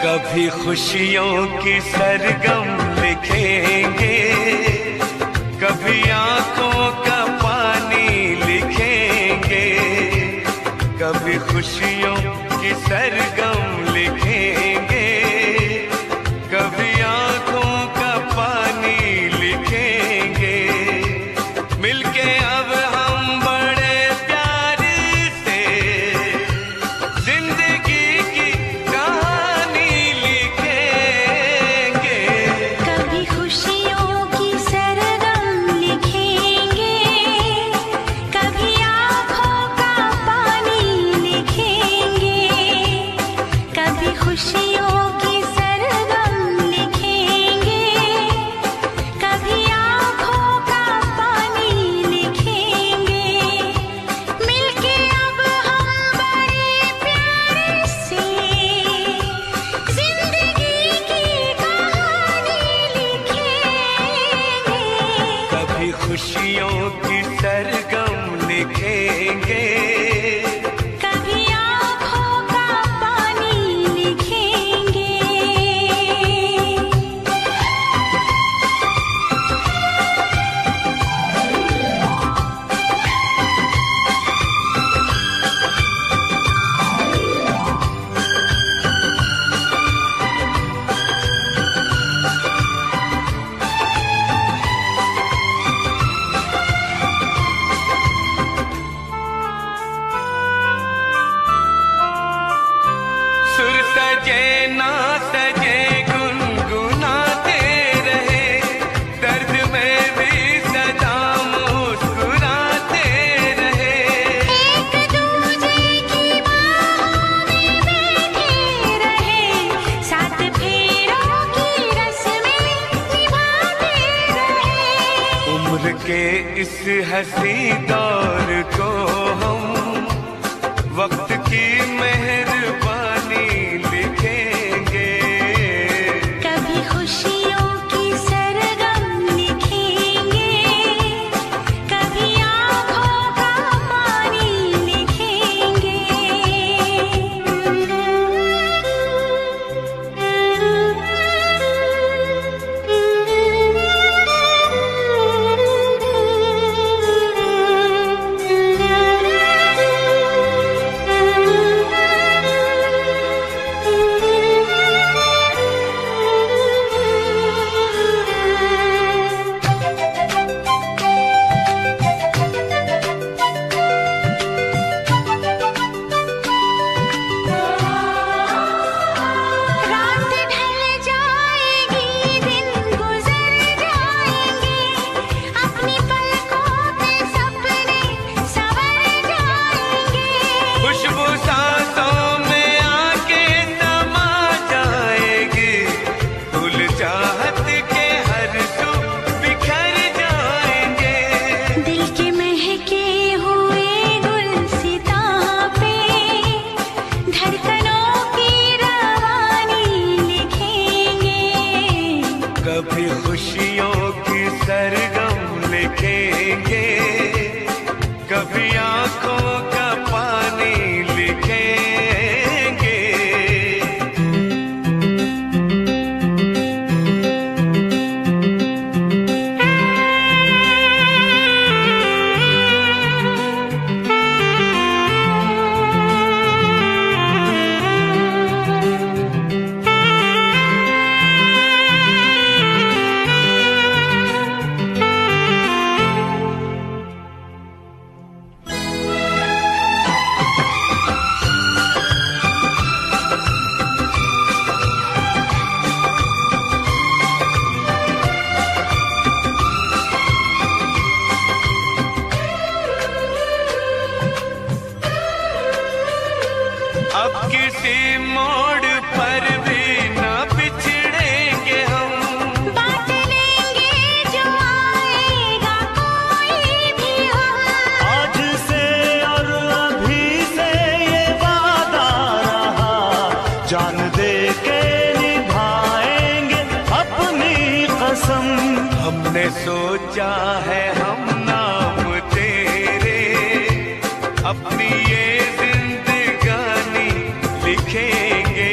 कभी खुशियों की सरगम लिखेंगे, कभी आंखों का पानी लिखेंगे, कभी खुशियों की सरगम लिखेंगे, कभी आंखों का पानी लिखेंगे। मिलके अब हम बड़े प्यार से जिंदगी की कहानी लिखेंगे। कभी खुशियों की सरगम लिखेंगे, कभी आँखों का पानी लिखेंगे, कभी खुशियों की सरगम लिखेंगे, कभी आँखों का पानी लिखेंगे। मिलके अब हम बड़े प्यार से जिंदगी की कहानी लिखेंगे। कभी खुशियों की सरगम लिखेंगे, कभी आँखों का पानी लिखेंगे। सुर सजे ना सजे गुनगुनाते रहे, दर्द में भी सदा मुस्कुराते रहे। एक दूजे की बाहों में बैठे रहे, सात फेरों की रस्में निभाते रहे। उम्र के इस हंसी दौर को हम वक्त की मेहरबानी लिखेंगे। कभी खुशियों की सरगम लिखेंगे, कभी आँखों का पानी लिखेंगे। रात ढल जाएगी, दिन गुजर जाएंगे, अपनी पलकों पे सपने संवर जाएंगे। खुशबू सांसों में आके समा जाएगी, फूल चाहत के हर सू बिखर जाएंगे। दिल के महके हुए गुलसितां पे धड़कनों की रवानी लिखेंगे। कभी खुशियों की सरगम लिखेंगे, कभी आंखों का पानी लिखेंगे। अब किसी मोड़ पर भी न बिछड़ेंगे हम, बांट लेंगे जो आएगा कोई भी हम। आज से और अभी से ये वादा रहा, जान दे के निभाएंगे अपनी कसम। हमने सोचा है हम नाम तेरे, अपनी ये जिंदगानी लिखेंगे।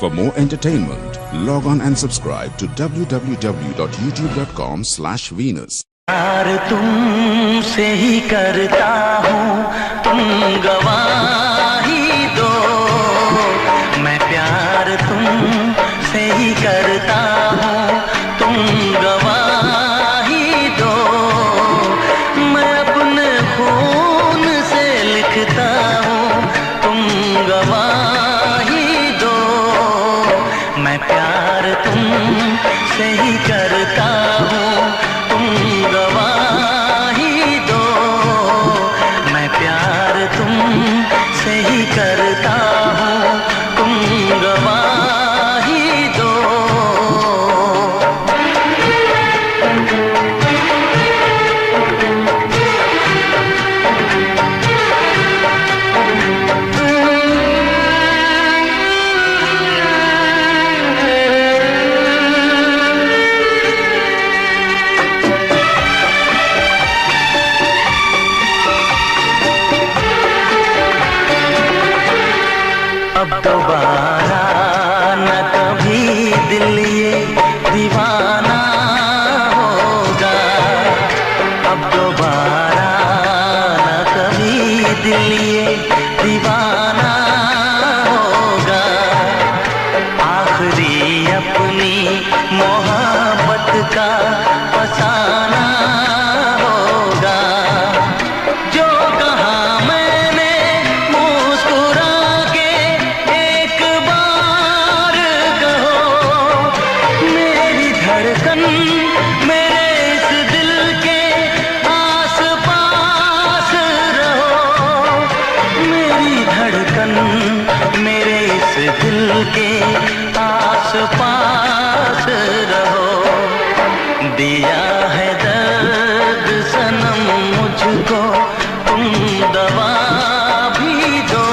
For more entertainment, log on and subscribe to www.youtube.com/Venus. प्यार तुमसे ही करता हूँ, तुम गवाही दो। मैं प्यार तुमसे ही करता हूँ, तुम गवाही दो। मैं अपने खून से लिखता हूँ, तुम गवाही दो। मैं प्यार तुमसे ही करता हूँ, तुम गवाही दो। मैं प्यार तुमसे ही करता हूँ, तुम गवाही दो। अब दोबारा न कभी दिल ये दीवाना होगा। अब दोबारा न कभी दिल ये दीवाना होगा। आखिरी अपनी मोहब्बत का फसाना होगा। जो कहा मैंने मुस्कुरा के एक बार कहो, मेरी धड़कन मेरे इस दिल के आस पास रहो। मेरी धड़कन मेरे इस दिल के आस पास रहो। दिया है दर्द सनम मुझको, तुम दवा भी दो।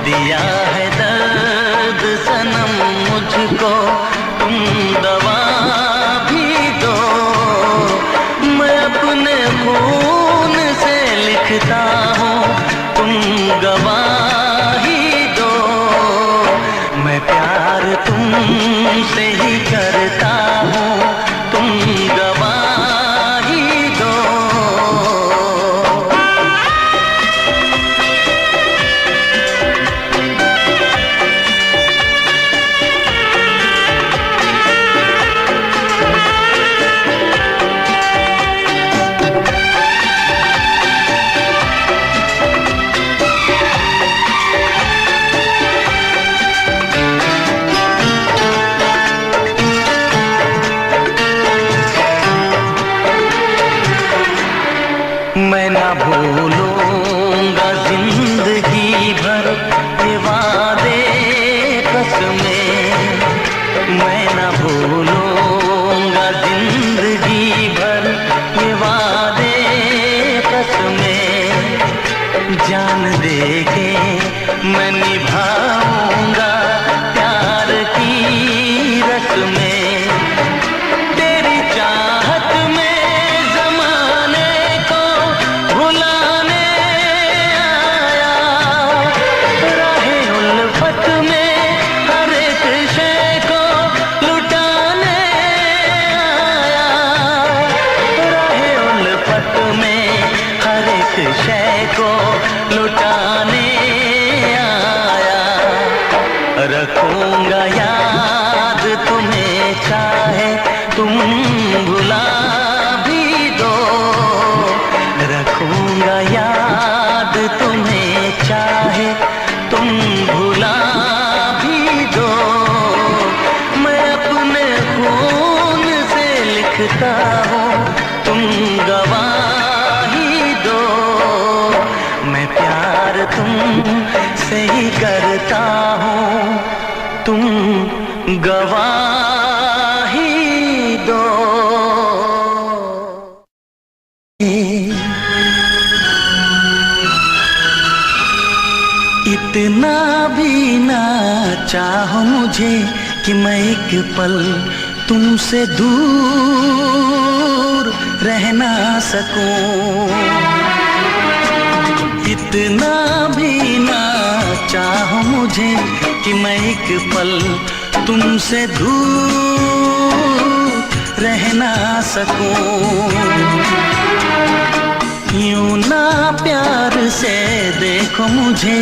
दिया है दर्द सनम मुझको, तुम दवा भी दो। मैं अपने खून से लिखता हूँ, तुम गवाही दो। मैं प्यार तुमसे ही करता हूँ, तुम गवाही दो। मैं ना भूलूंगा जिंदगी भर ये वादे कसमें। मैं ना भूलूंगा जिंदगी भर ये वादे कसमें। जान दे के मैं निभाऊंगा प्यार की रस्में। तेरी चाहत में जमाने को भुलाने आया। राहे उल्फत में हर एक शय को लुटाने आया। राहे उल्फत में हर एक शय को लुटाने आया। रखूंगा याद तुम्हें चाहे तुम भुला भी दो। रखूंगा याद तुम्हें चाहे तुम भुला भी दो। मैं अपने खून से लिखता हूँ, तुम गवाही दो। मैं प्यार तुमसे ही करता हूँ, तुम गवाही दो। इतना भी ना चाहो मुझे कि मैं एक पल तुमसे दूर रह ना सकूं। इतना भी ना चाहो मुझे कि कि मैं एक पल तुमसे दूर रह ना सकूं। यूं ना प्यार से देखो मुझे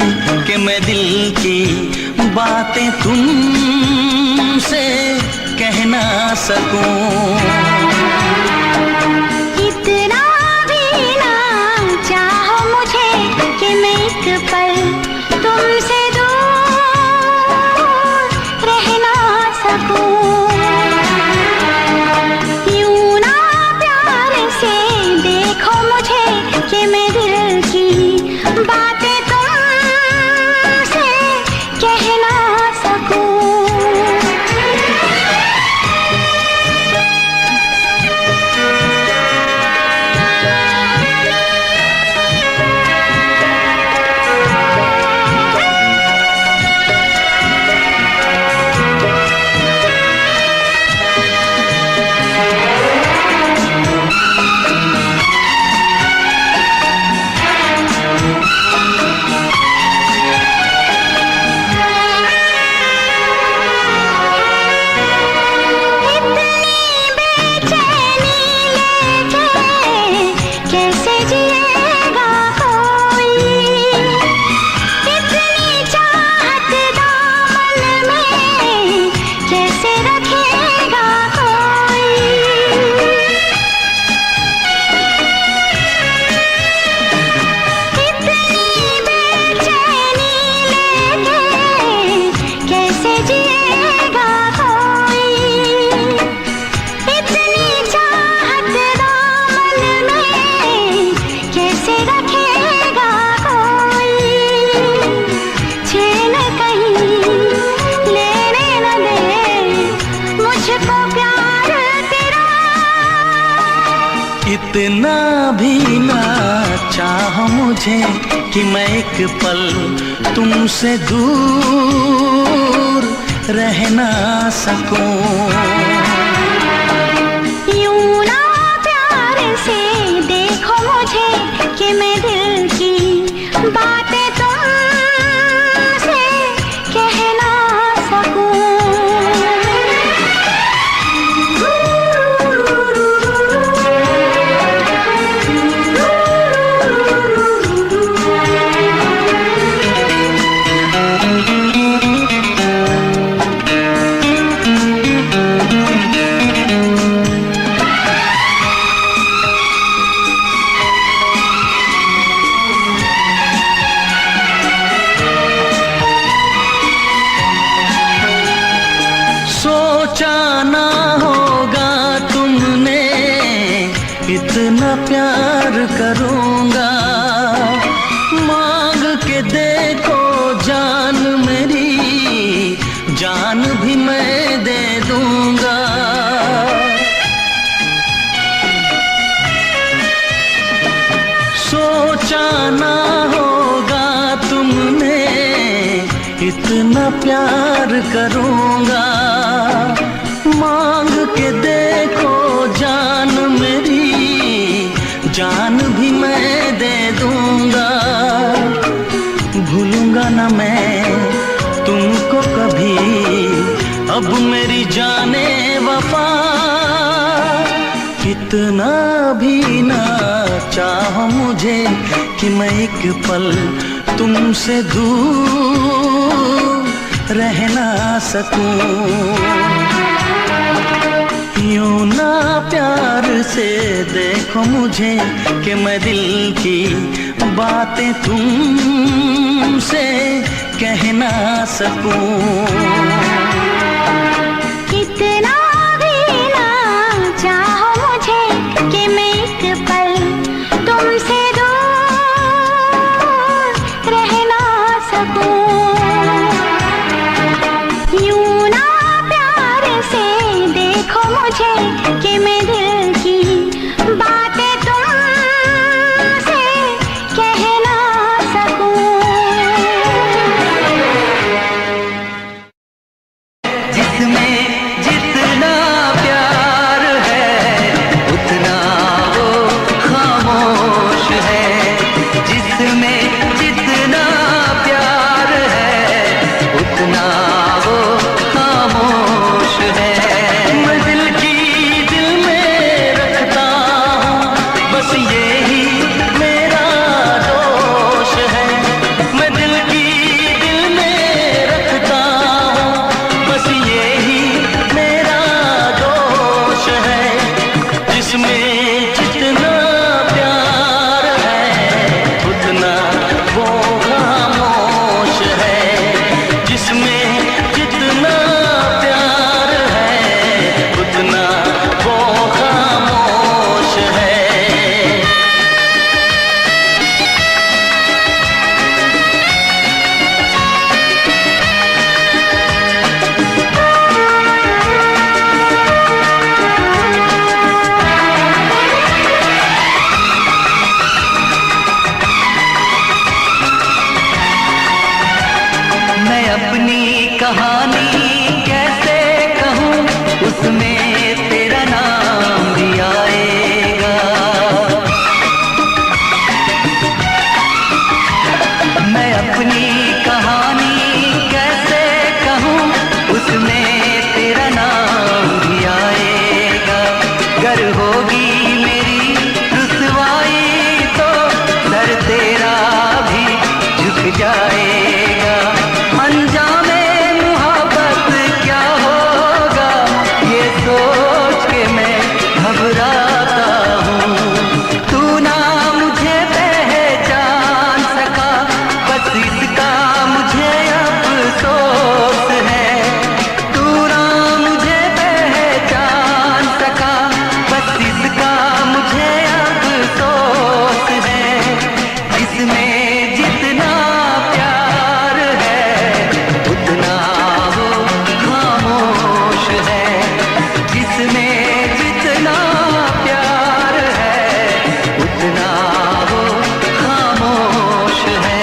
कि मैं दिल की बातें तुमसे कह ना सकूं। इतना भी ना चाहो मुझे कि मैं एक पल तुमसे दूर रह ना सकूं। यूं ना प्यार से देखो मुझे कि मैं दिल की बातें तुमसे कह ना सकूं। इतना भी ना चाहो मुझे कि मैं एक पल तुमसे दूर रह ना सकूं। यूं ना प्यार से देखो मुझे कि मैं दिल की बातें तुमसे कह ना सकूं। सोचा ना होगा तुमने इतना प्यार करूंगा। मांग के देखो जान मेरी, जान भी मैं दे दूंगा। सोचा ना होगा तुमने इतना प्यार करूंगा। मांग के देखो जान मेरी, जान भी मैं दे दूंगा। भूलूंगा ना मैं तुमको कभी, अब मेरी जाने वफा। इतना भी ना चाहो मुझे कि मैं एक पल तुमसे दूर रह ना सकूं। यूं ना प्यार से देखो मुझे कि मैं दिल की बातें तुमसे कह ना सकूं। जाएगा। अंजामे मोहब्बत क्या होगा, ये सोच के मैं घबराता हूँ। तू ना मुझे पहचान सका, बस इसका मुझे अफसोस है। तू ना मुझे पहचान सका, बस इसका मुझे अफसोस है। जिसमें जितना प्यार है उतना वो खामोश है। जिसमें जितना प्यार है उतना वो खामोश है।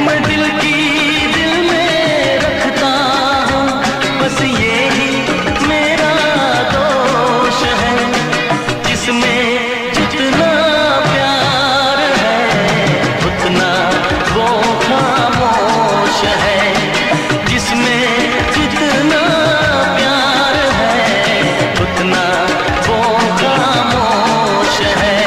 मैं दिल की दिल में रखता हूँ, बस यही मेरा दोष है। जिसमें जितना प्यार है उतना वो खामोश है। जिसमें जितना प्यार है उतना वो खामोश है।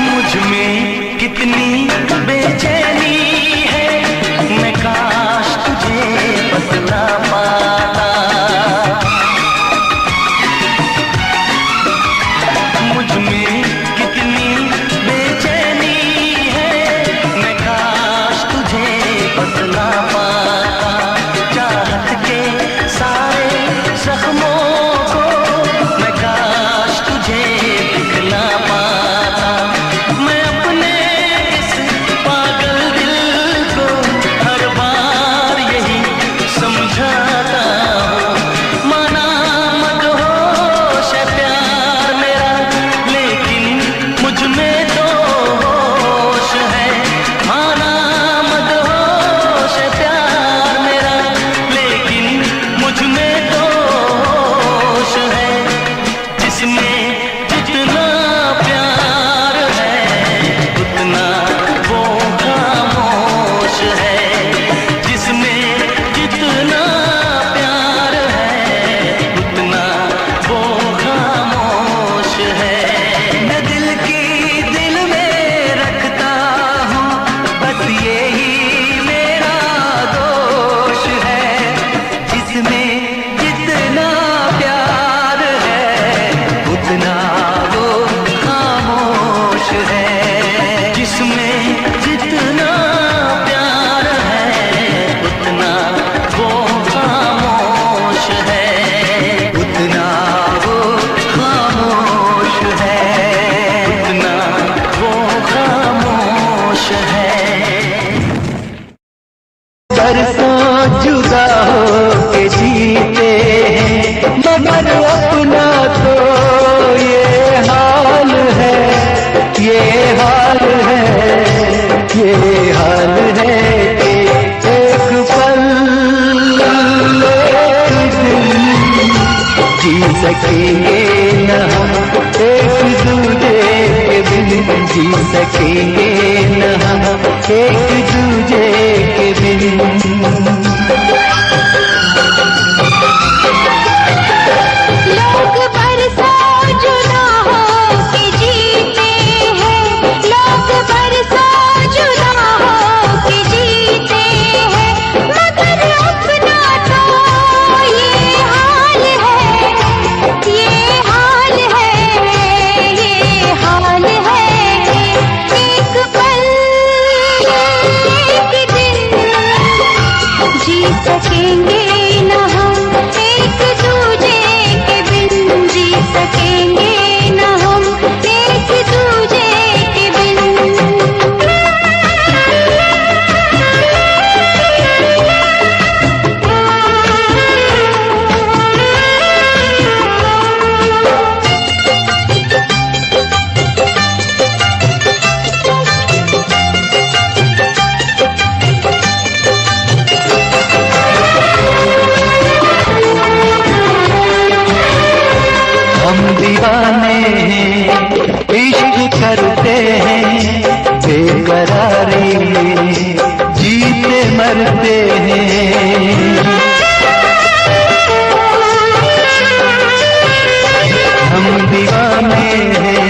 मुझ में कितनी बेचैनी है, मैं काश तुझे बतला पाता। मुझ में कितनी बेचैनी है, मैं काश तुझे बतला पाता। चाहत के सारे जख्मों को मैं काश तुझे दिखला पाता। मैं अपने इस पागल दिल को हर बार यही समझाता हूँ। माना मदहोश है प्यार मेरा, लेकिन मुझ में तो होश है। माना मदहोश है प्यार मेरा, लेकिन मुझ में तो होश है। जिसमें जितना प्यार है उतना वो खामोश है। जिसमें जितना प्यार है उतना वो खामोश है। मैं दिल की दिल में रखता हूँ, बस यही मेरा दोष है। जिसमें जितना प्यार है उतना वो खामोश है। जिसमें जितना प्यार है उतना वो खामोश है। उतना वो खामोश है। उतना वो खामोश है। बरसों जुदा हो के जीते हैं, मगर अपना तो ये हाल है। ये हाल है, ये हाल है कि एक पल एक दिन जी सकेंगे न हम एक दूजे के बिन। जी सकेंगे न हम एक दूजे के बिन। लोग बरसों जुदा हो के जीते हैं, लोग बरसों जुदा हो के जीते हैं, मगर अपना तो ये हाल है। ये हाल है, ये हाल है कि एक पल एक दिन दीवाने हैं, इश्क करते हैं बेकरारी में, जीते मरते हैं। हम दीवाने हैं,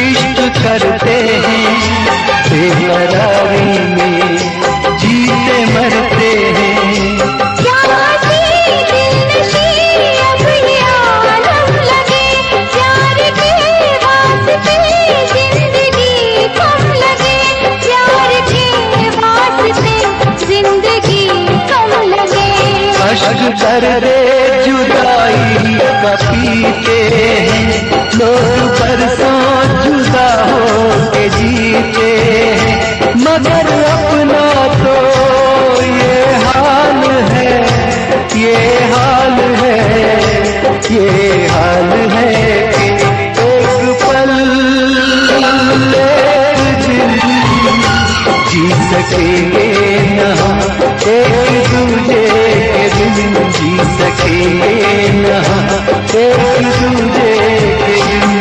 इश्क करते हैं बेकरारी में, जीते मरते हैं। अश्क दर्द जुदाई का पीते हैं लोग, बरसों जुदा हो के जीते हैं, मगर अपना तो ये हाल है, ये हाल है, ये हाल है कि एक पल दिल जी सकेंगे न हम एक दूजे के बिन, जी सकेंगे न हम एक दूजे के बिन।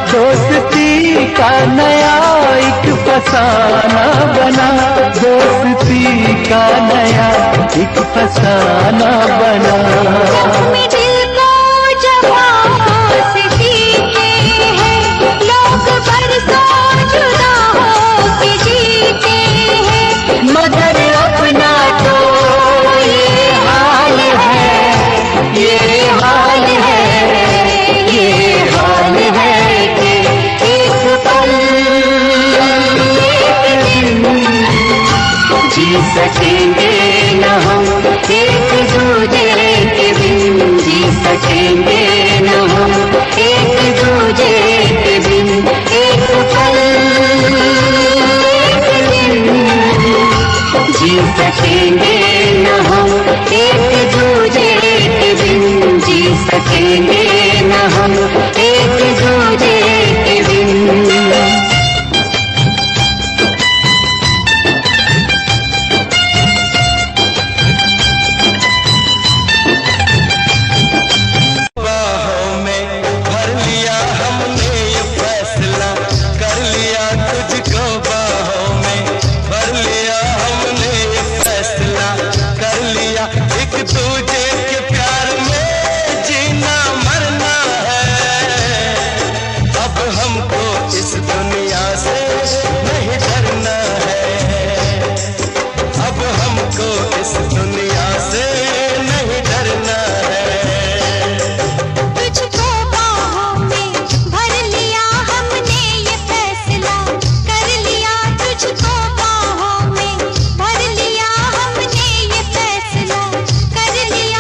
दोस्ती का नया एक फसाना बना, दोस्ती का नया एक फसाना बना। दिल को जवां से जीते हैं लोग, बरसों जुदा हो के जीते हैं, मगर अपना तो ये हाल है, ये हाल है, ये हाल है कि एक पल जी सकेंगे न हम एक दूजे के बिन, जी सकेंगे न हम एक दूजे के बिन, एक पल जी सकेंगे न हम एक दूजे के बिन, जी सकेंगे न हम एक दूजे के बिन। कर लिया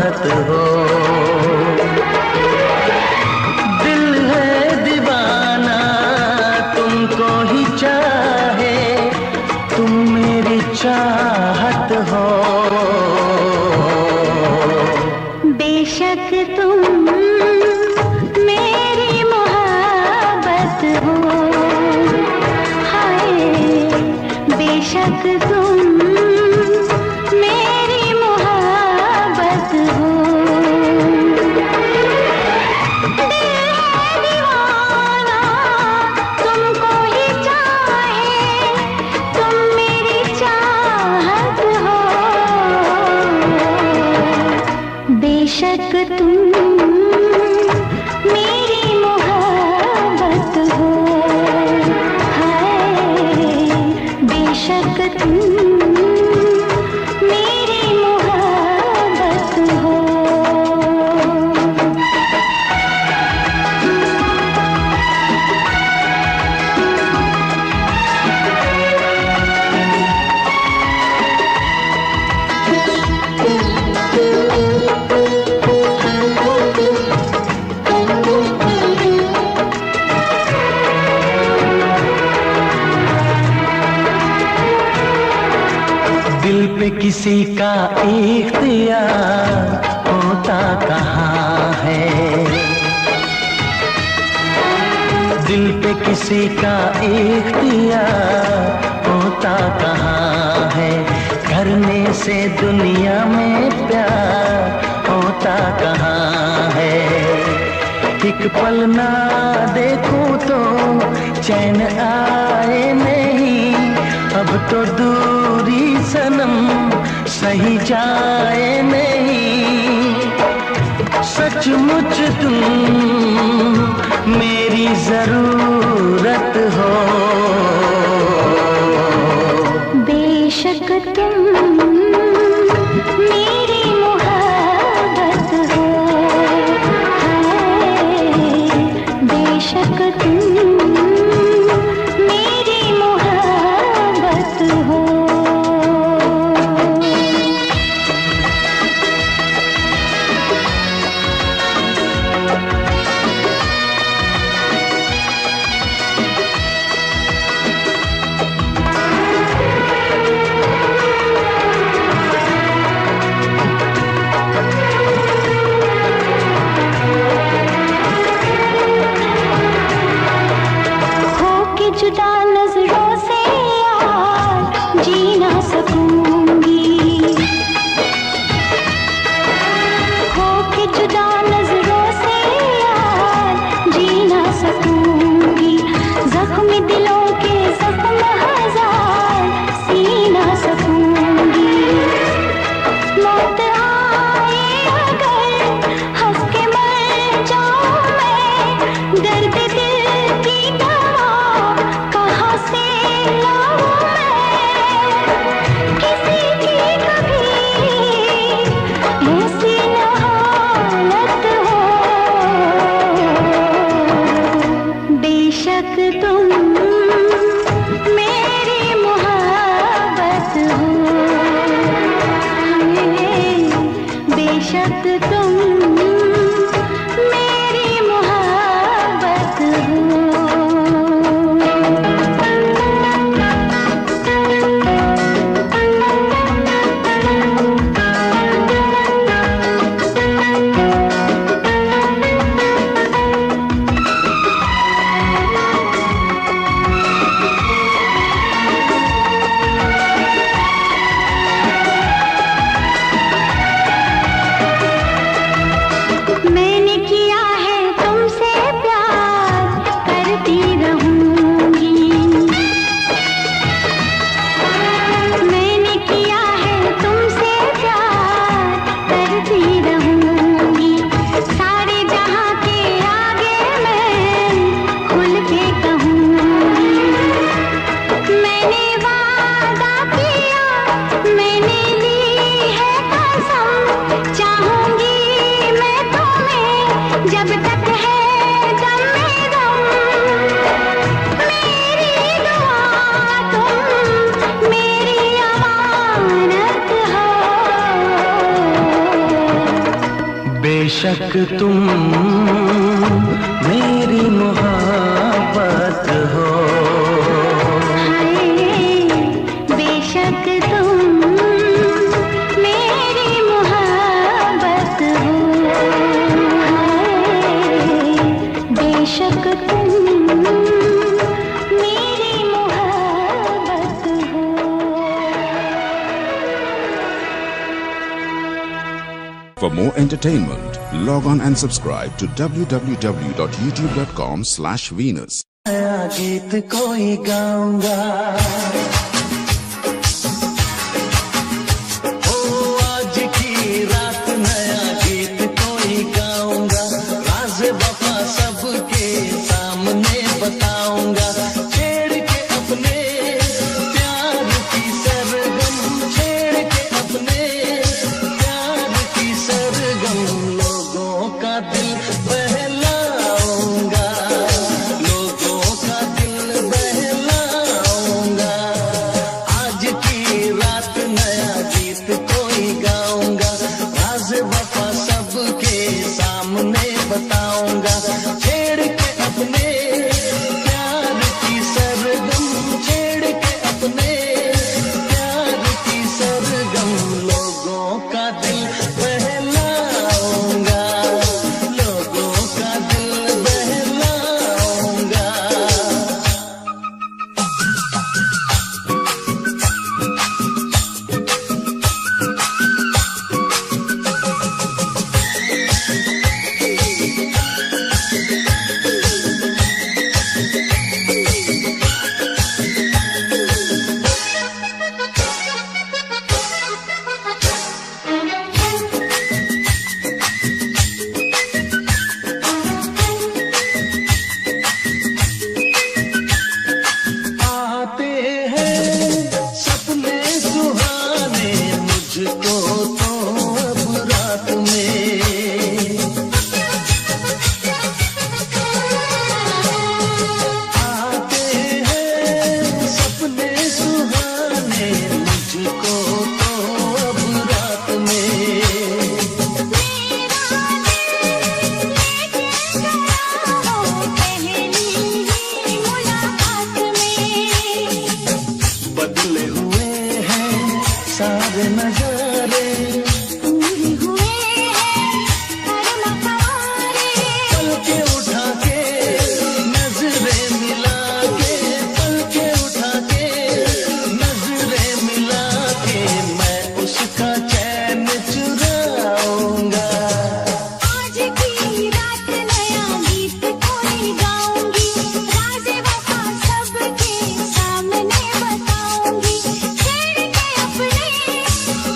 मोहब्बत हो। दिल है दीवाना तुमको ही चाहे, तुम मेरी चाहत हो। बेशक तुम मेरी मोहब्बत हो, हाय बेशक तुम मेरी मोहब्बत हो। दिल है दीवाना तुमको ही चाहे, तुम मेरी चाहत हो। बेशक तुम मेरी मोहब्बत हो, हाय बेशक तुम मेरी मोहब्बत हो। दिल पे किसी का इख्तियार होता कहाँ है, दिल पे किसी का इख्तियार होता कहाँ है। करने से दुनिया में प्यार होता कहाँ है। एक पल ना देखूं तो चैन आए नहीं, अब तो दूरी सनम सही जाए नहीं। सचमुच तुम मेरी जरूरत हो। बेशक तुम मेरी मोहब्बत हो, हाय बेशक तुम मेरी मोहब्बत हो। जुदा नजरों से यार जी ना सकूंगी, हो के जुदा नजरों से यार जी ना सकूंगी। जख्म दिलों के जख्म हजार सी ना सकूंगी। मौत आए अगर हंस के मर जाऊं मैं, दर्द दिल की दवा कहाँ से लाऊं मैं। किसी की कभी ऐसी न हालत हो। बेशक तुम मेरी मोहब्बत हो, बेशक तुम मेरी मोहब्बत हो। मैंने किया है बेशक तुम मेरी मोहब्बत हो, बेशक तुम मेरी मोहब्बत हो, बेशक तुम मेरी मोहब्बत हो। For more entertainment, log on and subscribe to www.youtube.com/Venus. नया गीत कोई गाऊंगा, ओ आज की रात नया गीत कोई गाऊंगा, राज वफा सबके सामने बताऊंगा, छेड़ के अपने प्यार की सरगम, छेड़ के अपने प्यार की सरगम, लोगों का दिल बहलाऊंगा, लोगों का दिल बहलाऊंगा, आज की रात नया गीत कोई गाऊंगा, राज वफा सबके सामने बताऊंगा, छेड़ के अपने प्यार की सरगम, छेड़ के अपने प्यार की सरगम, लोगों का दिल बहलाऊंगा, लोगों का दिल बहलाऊंगा। आते हैं सपने सुहाने मुझको तो अब रात में, आते हैं सपने सुहाने मुझको तो अब रात में, बदले हुए हैं सारे नजारे, पलके उठा के नजरें मिला के, पलके उठा के नजरें मिला के, मैं उसका चैन चुराऊंगा, आज की रात नया गीत कोई गाऊंगी, राज वफा सबके सामने बताऊंगी, छेड़ के अपने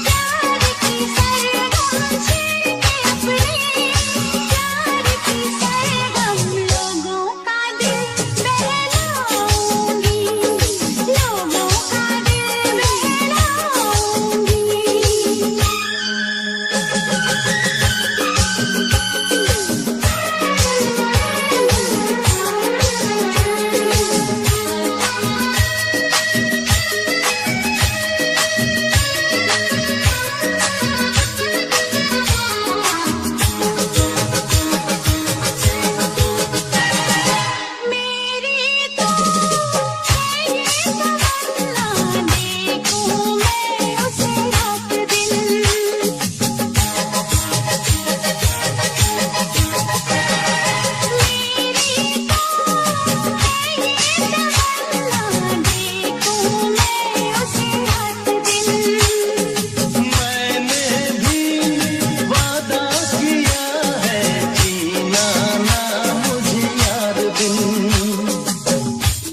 प्यार की सरगम, छेड़ के अपने प्यार की सरगम, लोगों का दिल बहलाऊंगी, लोगों का दिल मेरी तो है ये तमन्ना, देखूं मैं उसे रात दिन, मेरी तो है ये तमन्ना, देखूं मैं उसे रात दिन, मैंने भी वादा किया है जीना ना मुझे यार दिन,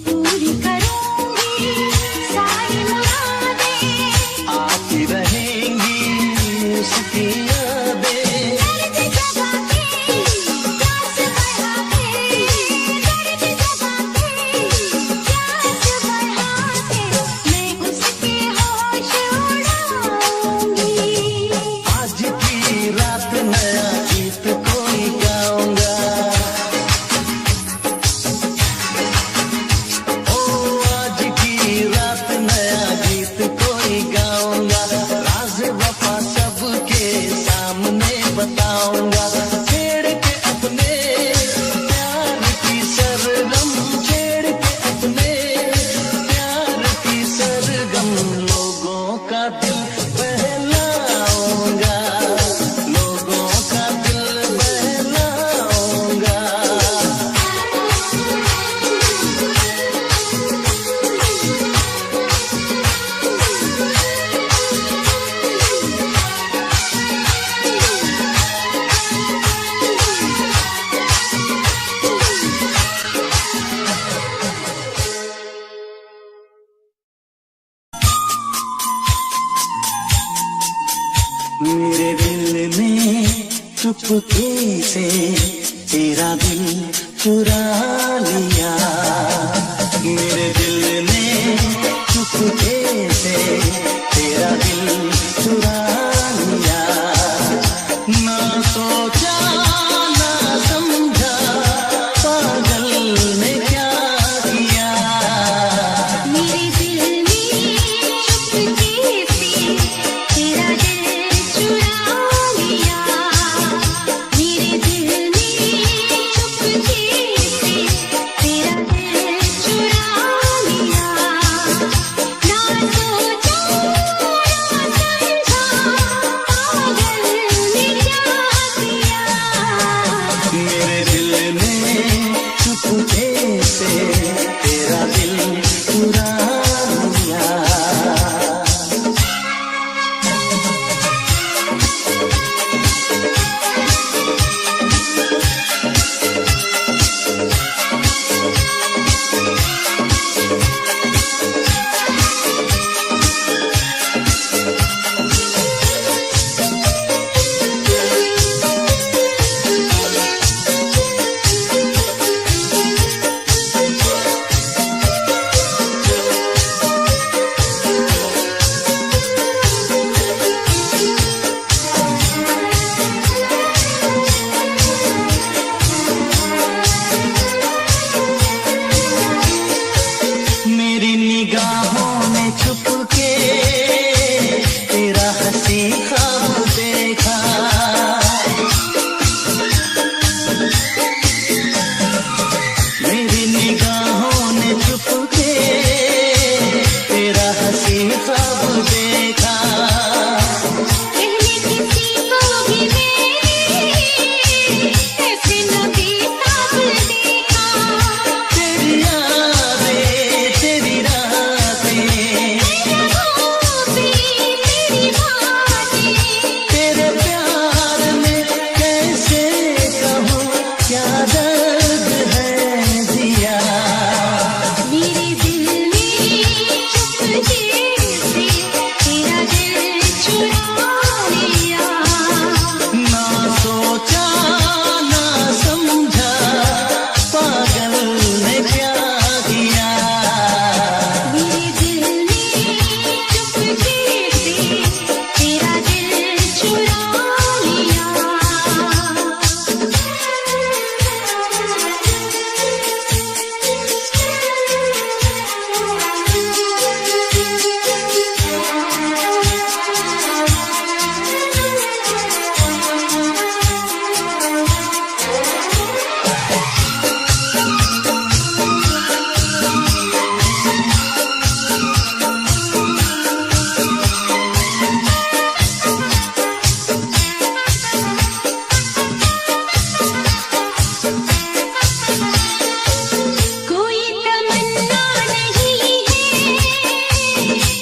पूरी करूंगी सारी मुरादें, आती रहेंगी उसकी यादें, दर्द जगा के प्यास बढ़ा के, दर्द जगा के प्यास बढ़ा के, मैं उसके होश उड़ाऊंगी, आज की रात नया गीत कोई गाऊंगा, ओ आज की रात नया गीत कोई गाऊंगा, राज वफा सबके सामने बताऊंगा, चुपके से तेरा दिल चुरा लिया। मेरे दिल ने चुपके से तेरा दिल चुरा लिया। ना सोचा ना समझा पागल ने क्या किया। मेरे दिल ने चुपके से तेरा दिल चुरा लिया। मेरे दिल ने चुपके से तेरा दिल चुरा लिया। ना सोचा ना समझा पागल ने क्या किया। मेरे दिल ने चुपके से तेरा दिल चुरा लिया। मेरी निगाहों में छुपके तेरा हंसी ख्वाब देखा। मेरी निगाहों ने छुपके तेरा हंसी ख्वाब देखा। पहले किसी को भी मैंने ऐसे न बेताब देखा। तेरी यादें तेरी रातें तेरी बातें तेरे प्यार में कैसे कहूँ क्या दर्द है दिया। मेरे दिल ने चुपके से तेरा दिल चुरा लिया। ना सोचा ना समझा पागल ने क्या किया। मेरे दिल ने चुपके से तेरा दिल चुरा लिया। कोई तमन्ना नहीं है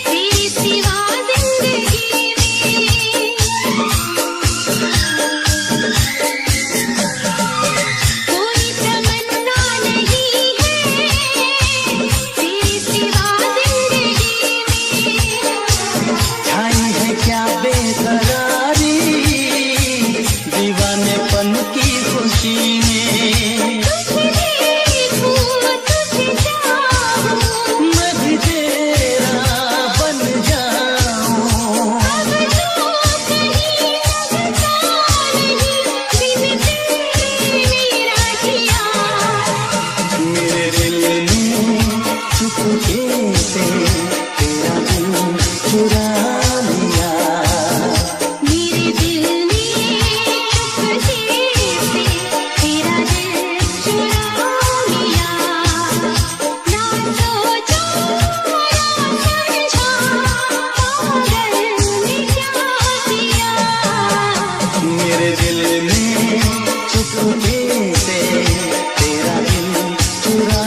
तेरे सिवा जिंदगी में। कोई तमन्ना नहीं है तेरे सिवा जिंदगी में। छाई है क्या बेकरारी दीवानेपन की खुशी में। तुझे देखूं तुझे चाहूं मैं भी तेरा बन जाऊं। अब तो कहीं लगता नहीं बिन तेरे मेरा जिया। मेरे दिल ने चुपके से तेरा दिल चुरा लिया। मेरे दिल ने चुपके से तेरा दिल चुरा लिया। ना सोचा ना समझा पागल ने क्या किया। मेरे दिल ने चुपके से तेरा दिल चुरा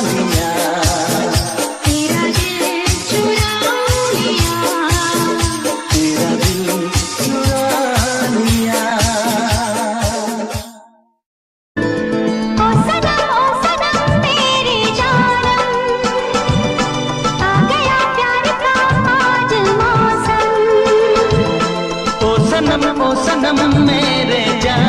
लिया। तेरा दिल चुरा लिया। तेरा दिल चुरा लिया। ओ सनम मेरी जानम आ गया प्यार का आज मौसम। ओ सनम मेरे जान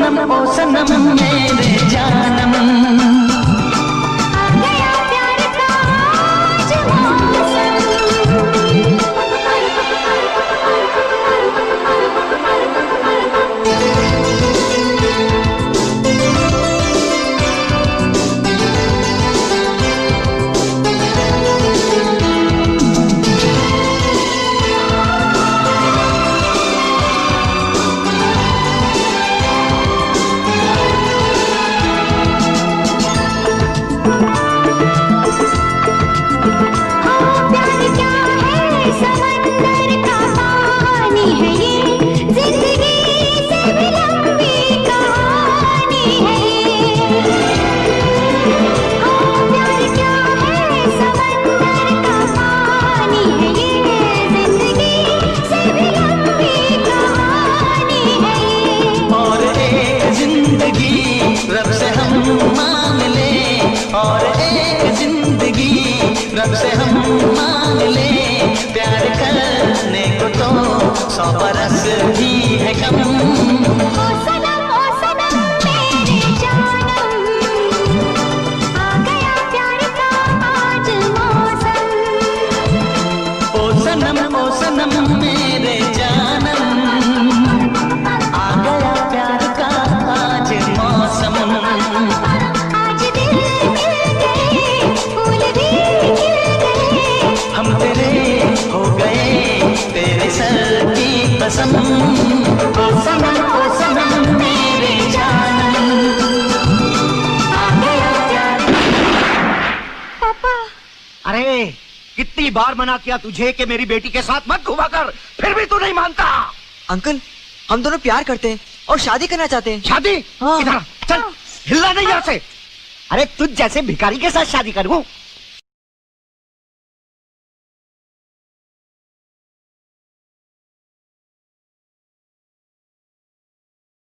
ओ सनम मेरे जानम। आ गया प्यार का आज मौसम। प्यार क्या है समंदर का पानी है ये, जिंदगी से भी लंबी कहानी है ये। प्यार क्या है समंदर का पानी है ये, जिंदगी से भी लंबी कहानी है ये। और एक जिंदगी रब से हम मांग ले, और एक जिंदगी रब से हम मांग ले। प्यार करने को तो 100 बरस भी है कम। ओ सनम मेरे जानम, आ गया प्यार का आज मौसम। ओ सनम मेरे जानम, आ गया प्यार का आज मौसम। आज दिल मिल गए, फूल भी खिल गए। हम तेरे हो गए, तेरे सर की कसम। ओ सनम मेरे जानम, आ गया प्यार। पापा, अरे कितनी बार मना किया तुझे कि मेरी बेटी के साथ मत घुमा कर, फिर भी तू नहीं मानता। अंकल हम दोनों प्यार करते हैं और शादी करना चाहते हैं। शादी? हाँ। इधर आ, चल हिलना नहीं यहाँ से। अरे तुझ जैसे भिखारी के साथ शादी करूं?